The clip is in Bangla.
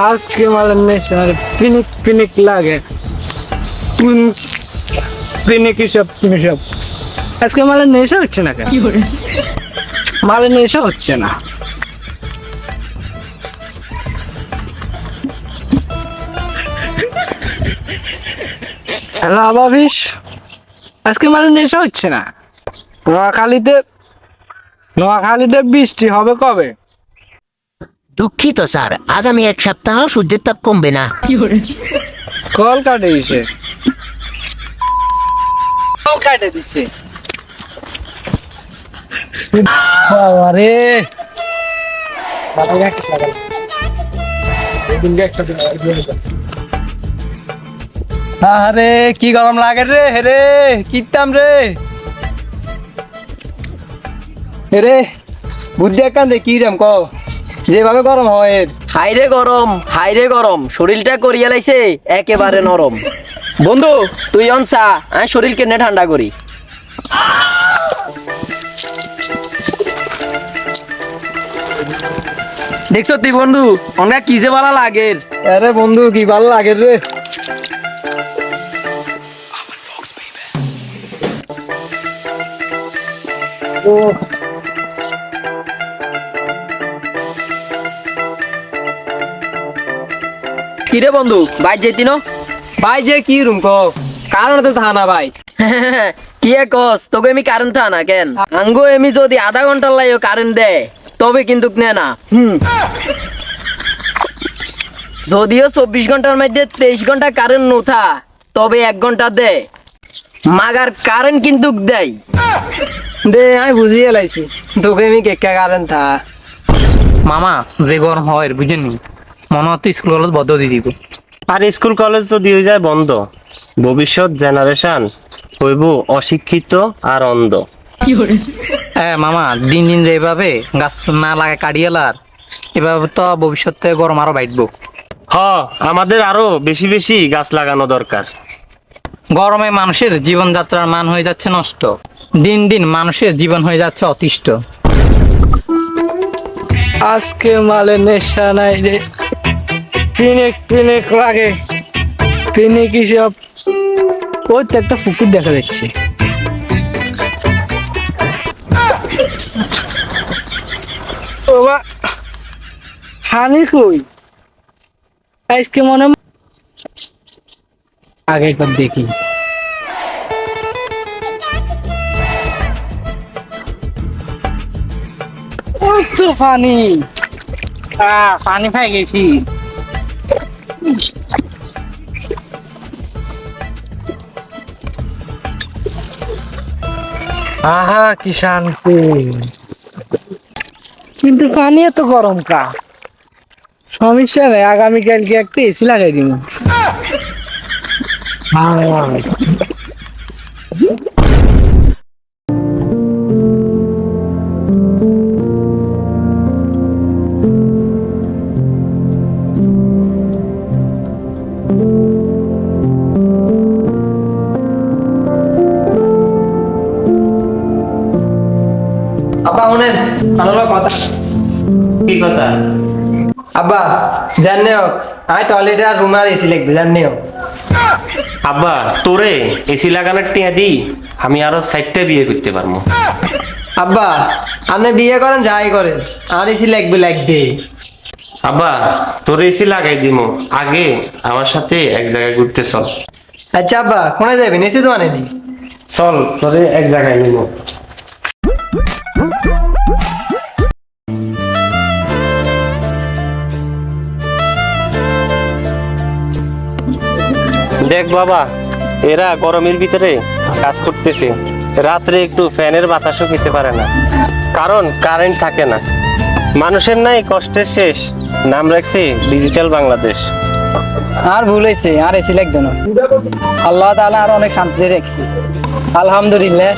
আজকে মালের নেশা পিনিক পিনিক লাগে। পিনিক সব আজকে মালের নেশা হচ্ছে না কেন? মালের নেশা হচ্ছে না। হ্যালো আবাবিস, আজকে মালের নেশা হচ্ছে না। নোয়াখালীতে বৃষ্টি হবে কবে? দুঃখিত স্যার, আগামী এক সপ্তাহ সূর্যের তাপ কমবে না। কল কাটে দিছে, কল কাটে দিছে। বাবারে আরে কি গরম লাগে রে হেরে কিতাম রে হেরে বুদ্ধি একান দে কি রাম ক যেভাবে গরম হয় হাইরে গরম শরীরটা করিয়া লাইছে একেবারে নরম। বন্ধু তুই অনসা আমি শরীর কেনে ঠান্ডা করি। দেখছ তুই বন্ধু অনেক কি যে ভালো লাগে। আরে বন্ধু কি ভালো লাগে রে। কিরে বন্ধু বাইর যেতি ন? ভাই যে কি রুম ক কারণ তো থানা ভাই কি কস তোকে আমি কারেন্ট থা না কেন আঙ্গো এমি যদি আধা ঘন্টার লাইও কারেন্ট দেয় তবে কিন্তু নে না। যদিও 24 ঘন্টার মধ্যে 23 ঘন্টা কারেন্ট নোথা তবে 1 ঘন্টা দে মাগার কারেন্ট কিন্তু দেয়। দে আমি বুঝিয়ে লাইছি তোকে আমি কেকা কারণ থা মামা যে গরম হয় বুঝেনি মনে হতো স্কুল কলেজ বদ্ধ দিয়ে দিব। আর স্কুল কলেজ যদি হয়ে যায় বন্ধ, ভবিষ্যৎ জেনারেশন হইব অশিক্ষিত আর অন্ধ। হ্যাঁ মামা দিন দিন যেভাবে গাছ না লাগে কাটিয়েলার এভাবে তো ভবিষ্যতে গরম আরো বাড়বো। আমাদের আরো বেশি বেশি গাছ লাগানো দরকার। গরমে মানুষের জীবনযাত্রার মান হয়ে যাচ্ছে নষ্ট, দিন দিন মানুষের জীবন হয়ে যাচ্ছে অতিষ্ঠ। আজকে মালের নেশা নাই রে, পিনিক পিনিক লাগে। পিনিক সব ওই তো একটা পুকুর দেখা যাচ্ছে। বাবা হানি কই আজকে মনে আগে একবার দেখি। ওই তো পানি, পানি পাই গেছি। আহা কি শান্তি, কিন্তু পানি এত গরম কা? সমস্যা নেই, আগামীকালকে একটা এসি লাগাই দিব। আব্বা শুনেন ভালো কথা। কি কথা? আব্বা জানে হোক আমি টয়লেটে আর রুমে আর এসি লাগবে জানে হোক। আব্বা তোরে এসি লাগানোর টিয়া দি আমি আরো 60টা বিয়ে করতে পারবো। আব্বা আপনি বিয়ে করেন যাই করেন আর এসি লাগবে। আব্বা তোরে এসি লাগাই দিমু, আগে আমার সাথে এক জায়গায় ঘুরতে চল। আচ্ছা আব্বা কোথায় যাবেন? এসি তো আনেনি। চল তোরে এক জায়গায় নিব। দেখ বাবা, এরা গরমের ভিতরে কাজ করতেছে, রাত্রে একটু ফ্যানের বাতাসও খেতে পারে না, কারণ কারেন্ট থাকে না। মানুষের নাই কষ্টের শেষ, নাম রাখছে ডিজিটাল বাংলাদেশ। আর ভুল হয়েছে, আর এসি লাগবে না। আল্লাহ তাআলা আর অনেক শান্তিতে রাখছে, আলহামদুলিল্লাহ।